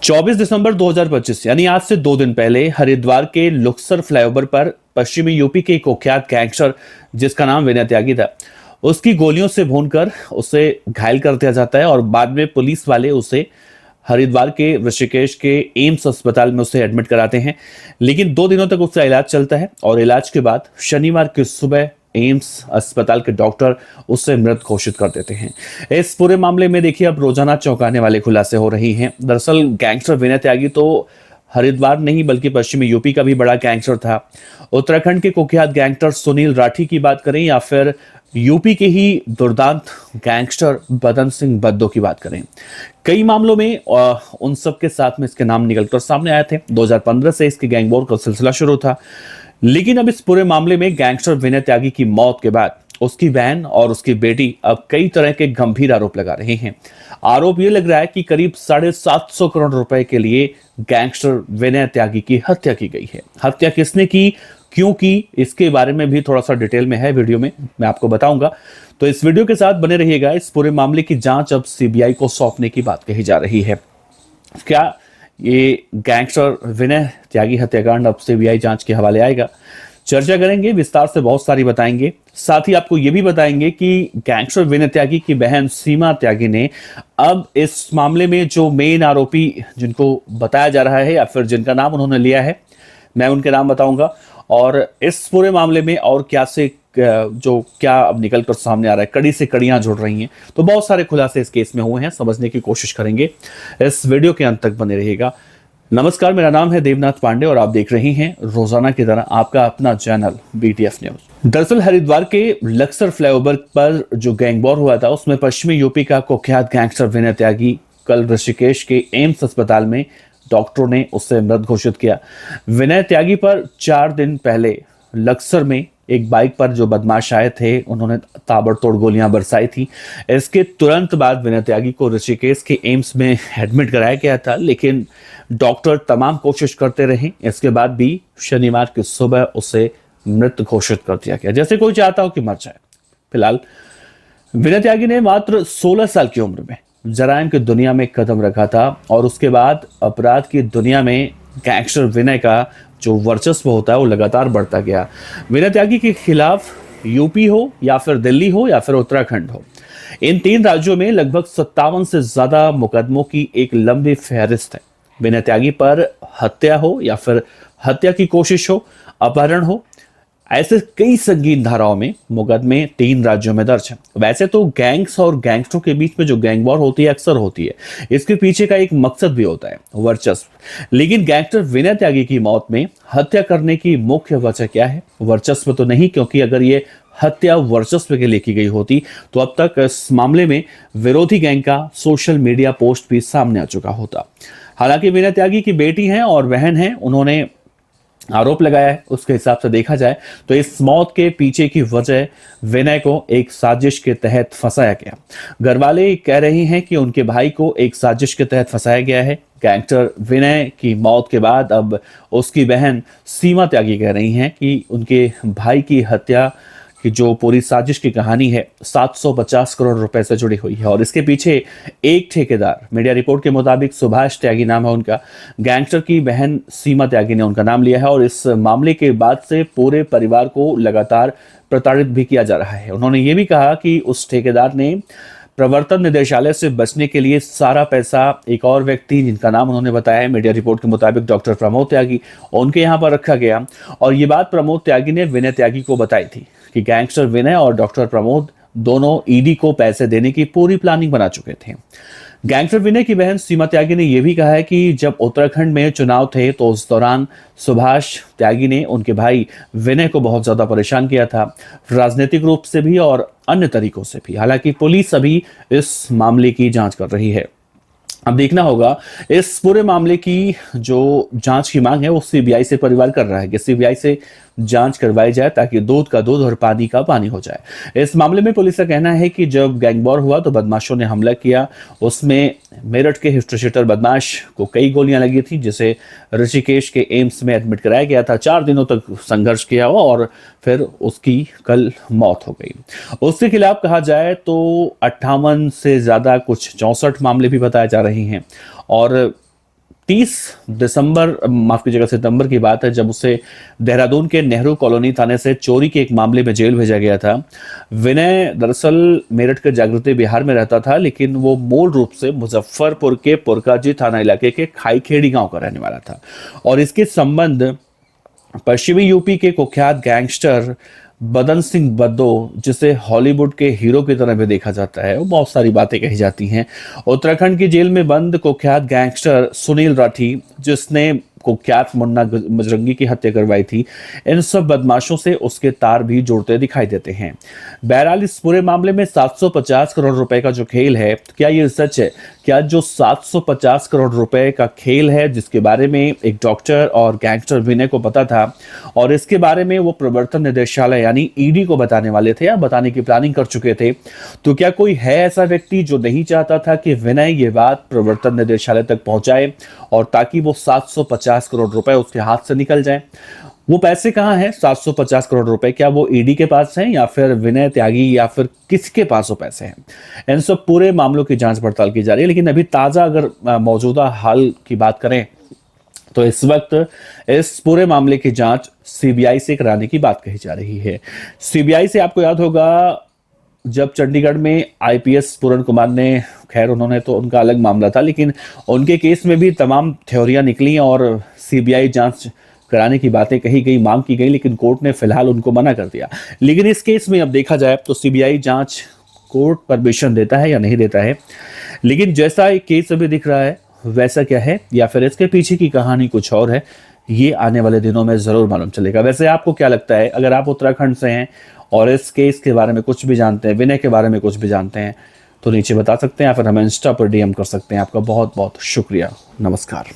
24 दिसंबर 2025 यानी आज से 2 दिन पहले हरिद्वार के लुक्सर फ्लाईओवर पर पश्चिमी यूपी के एक कुख्यात गैंगस्टर जिसका नाम विनय त्यागी था, उसकी गोलियों से भूनकर उसे घायल कर दिया जाता है और बाद में पुलिस वाले उसे हरिद्वार के ऋषिकेश के एम्स अस्पताल में उसे एडमिट कराते हैं। लेकिन 2 दिनों तक उसका इलाज चलता है और इलाज के बाद शनिवार की सुबह एम्स अस्पताल के डॉक्टर उसे मृत घोषित कर देते हैं। इस पूरे मामले में देखिए अब रोजाना चौंकाने वाले खुलासे हो रही हैं। दरअसल गैंगस्टर विनय त्यागी तो हरिद्वार नहीं बल्कि पश्चिमी यूपी का भी बड़ा गैंगस्टर था। उत्तराखंड के कुख्यात गैंगस्टर सुनील राठी की बात करें या फिर यूपी के ही दुर्दांत गैंगस्टर बदन सिंह बद्दो की बात करें, कई मामलों में उन सब के साथ में इसके नाम निकलकर सामने आए थे। 2015 से इसके गैंग वॉर का सिलसिला शुरू था। लेकिन अब इस पूरे मामले में गैंगस्टर विनय त्यागी की मौत के बाद उसकी बहन और उसकी बेटी अब कई तरह के गंभीर आरोप लगा रहे हैं। आरोप ये लग रहा है कि करीब 750 करोड़ रुपए के लिए गैंगस्टर विनय त्यागी की हत्या की गई है। हत्या किसने की, क्यों की, इसके बारे में भी थोड़ा सा डिटेल में है वीडियो में मैं आपको बताऊंगा। तो इस वीडियो के साथ बने रहिएगा। इस पूरे मामले की जांच अब सीबीआई को सौंपने की बात कही जा रही है। क्या ये गैंगस्टर विनय त्यागी हत्याकांड अब सीबीआई जांच के हवाले आएगा? चर्चा करेंगे, विस्तार से बहुत सारी बताएंगे। साथ ही आपको यह भी बताएंगे कि गैंगस्टर विनय त्यागी की बहन सीमा त्यागी ने अब इस मामले में जो मेन आरोपी जिनको बताया जा रहा है या फिर जिनका नाम उन्होंने लिया है, मैं उनके नाम बताऊंगा और इस पूरे मामले में और क्या अब निकल कर सामने आ रहा है, कड़ी से कड़ियां जुड़ रही हैं। तो बहुत सारे खुलासे इस केस में हुए हैं, समझने की कोशिश करेंगे। इस वीडियो के अंत तक बने रहिएगा। नमस्कार, मेरा नाम है देवनाथ पांडे और आप देख रहे हैं रोजाना की तरह आपका अपना चैनल बीटीएफ न्यूज। दरअसल हरिद्वार के लक्सर फ्लाईओवर पर जो गैंग वॉर हुआ था उसमें पश्चिमी यूपी का कुख्यात गैंगस्टर विनय त्यागी कल ऋषिकेश के एम्स अस्पताल में डॉक्टरों ने उससे मृत घोषित किया। विनय त्यागी पर 4 दिन पहले लक्सर में एक बाइक पर जो बदमाश आए थे उन्होंने ताबड़तोड़ गोलियां बरसाई थी। इसके तुरंत बाद विनय त्यागी को ऋषिकेश के एम्स में एडमिट कराया गया था, लेकिन डॉक्टर तमाम कोशिश करते रहे। इसके बाद भी शनिवार की सुबह उसे मृत घोषित कर दिया गया, जैसे कोई चाहता हो कि मर जाए। फिलहाल विनय त्यागी ने मात्र 16 साल की उम्र में जराइम की दुनिया में कदम रखा था और उसके बाद अपराध की दुनिया में गैंगस्टर विनय का जो वर्चस्व होता है वो लगातार बढ़ता गया। विनय त्यागी के खिलाफ यूपी हो या फिर दिल्ली हो या फिर उत्तराखंड हो, इन 3 राज्यों में लगभग 57 से ज्यादा मुकदमों की एक लंबी फहरिस्त है। विनय त्यागी पर हत्या हो या फिर हत्या की कोशिश हो, अपहरण हो, ऐसे कई संगीन धाराओं में मुकदमे 3 राज्यों में दर्ज हैं। वैसे तो गैंग्स और गैंगस्टरों के बीच में जो गैंग वॉर होती है अक्सर होती है, इसके पीछे का एक मकसद भी होता है, वर्चस्व। लेकिन गैंगस्टर विनय त्यागी की मौत में हत्या करने की मुख्य वजह क्या है? वर्चस्व तो नहीं, क्योंकि अगर ये हत्या वर्चस्व के लिए की गई होती तो अब तक इस मामले में विरोधी गैंग का सोशल मीडिया पोस्ट भी सामने आ चुका होता। हालांकि विनय त्यागी की बेटी हैं और बहन हैं, उन्होंने आरोप लगाया है। उसके हिसाब से देखा जाए तो इस मौत के पीछे की वजह विनय को एक साजिश के तहत फंसाया गया। घरवाले कह रहे हैं कि उनके भाई को एक साजिश के तहत फंसाया गया है। गैंगस्टर विनय की मौत के बाद अब उसकी बहन सीमा त्यागी कह रही हैं कि उनके भाई की हत्या कि जो पूरी साजिश की कहानी है 750 करोड़ रुपए से जुड़ी हुई है और इसके पीछे एक ठेकेदार, मीडिया रिपोर्ट के मुताबिक सुभाष त्यागी नाम है उनका, गैंगस्टर की बहन सीमा त्यागी ने उनका नाम लिया है और इस मामले के बाद से पूरे परिवार को लगातार प्रताड़ित भी किया जा रहा है। उन्होंने ये भी कहा कि उस ठेकेदार ने प्रवर्तन निदेशालय से बचने के लिए सारा पैसा एक और व्यक्ति जिनका नाम उन्होंने बताया है मीडिया रिपोर्ट के मुताबिक डॉक्टर प्रमोद त्यागी, उनके यहाँ पर रखा गया। और ये बात प्रमोद त्यागी ने विनय त्यागी को बताई थी कि गैंगस्टर विनय और डॉक्टर प्रमोद दोनों ईडी को पैसे देने की पूरी प्लानिंग बना चुके थे। गैंगस्टर विनय की बहन सीमा त्यागी ने यह भी कहा है कि जब उत्तराखंड में चुनाव थे तो उस दौरान सुभाष त्यागी ने उनके भाई विनय को बहुत ज्यादा परेशान किया था, राजनीतिक रूप से भी और अन्य तरीकों से भी। हालांकि पुलिस अभी इस मामले की जांच कर रही है। अब देखना होगा इस पूरे मामले की जो जांच की मांग है वो सीबीआई से परिवार कर रहा है कि सीबीआई से जांच करवाई जाए ताकि दूध का दूध और पानी का पानी हो जाए। इस मामले में पुलिस का कहना है कि जब गैंग वॉर हुआ तो बदमाशों ने हमला किया, उसमें मेरठ के हिस्ट्री शीटर बदमाश को कई गोलियां लगी थी, जिसे ऋषिकेश के एम्स में एडमिट कराया गया था। 4 दिनों तक संघर्ष किया हुआ और फिर उसकी कल मौत हो गई। उसके खिलाफ कहा जाए तो 58 से ज्यादा कुछ 64 मामले भी बताए जा रहे हैं और 30 दिसंबर, माफ कीजिएगा सितंबर की बात है, जब उसे देहरादून के नेहरू कॉलोनी थाने से चोरी के एक मामले में जेल भेजा गया था। विनय दरअसल मेरठ के जागृति बिहार में रहता था, लेकिन वो मूल रूप से मुजफ्फरपुर के पुरकाजी थाना इलाके के खाईखेड़ी गांव का रहने वाला था और इसके संबंध पश्चिमी यूपी के कुख्यात गैंगस्टर बदन सिंह बद्दो, जिसे हॉलीवुड के हीरो की तरह भी देखा जाता है, वो बहुत सारी बातें कही जाती हैं। उत्तराखंड की जेल में बंद कुख्यात गैंगस्टर सुनील राठी, जिसने कुख्यात मुन्ना बजरंगी की हत्या करवाई थी, इन सब बदमाशों से उसके तार भी जुड़ते दिखाई देते हैं। बहरहाल इस पूरे मामले में 750 करोड़ रुपए का जो खेल है, क्या ये सच है? क्या जो 750 करोड़ रुपए का खेल है, जिसके बारे में एक डॉक्टर और गैंगस्टर विनय को पता था और इसके बारे में वो प्रवर्तन निदेशालय यानी ईडी को बताने वाले थे या बताने की प्लानिंग कर चुके थे, तो क्या कोई है ऐसा व्यक्ति जो नहीं चाहता था कि विनय ये बात प्रवर्तन निदेशालय तक पहुंचाए और ताकि वो 750 करोड़ रुपए उसके हाथ से निकल जाए? वो पैसे कहाँ हैं 750 करोड़ रुपए? क्या वो ईडी के पास हैं या फिर विनय त्यागी या फिर किसके पास वो पैसे हैं? इन सब पूरे मामलों की जांच पड़ताल की जा रही है। लेकिन अभी ताजा अगर मौजूदा हाल की बात करें तो इस वक्त इस पूरे मामले की जांच सीबीआई से कराने की बात कही जा रही है। सीबीआई से आपको याद होगा, जब चंडीगढ़ में आईपीएस पूरन कुमार ने, खैर उन्होंने तो उनका अलग मामला था, लेकिन उनके केस में भी तमाम थ्योरियां निकली और सीबीआई जांच कराने की बातें कही गई, मांग की गई, लेकिन कोर्ट ने फिलहाल उनको मना कर दिया। लेकिन इस केस में अब देखा जाए तो सीबीआई जांच कोर्ट परमिशन देता है या नहीं देता है, लेकिन जैसा एक केस अभी दिख रहा है वैसा क्या है या फिर इसके पीछे की कहानी कुछ और है, ये आने वाले दिनों में जरूर मालूम चलेगा। वैसे आपको क्या लगता है? अगर आप उत्तराखंड से हैं और इस केस के बारे में कुछ भी जानते हैं, विनय के बारे में कुछ भी जानते हैं, तो नीचे बता सकते हैं या फिर हमें इंस्टा पर डीएम कर सकते हैं। आपका बहुत बहुत शुक्रिया। नमस्कार।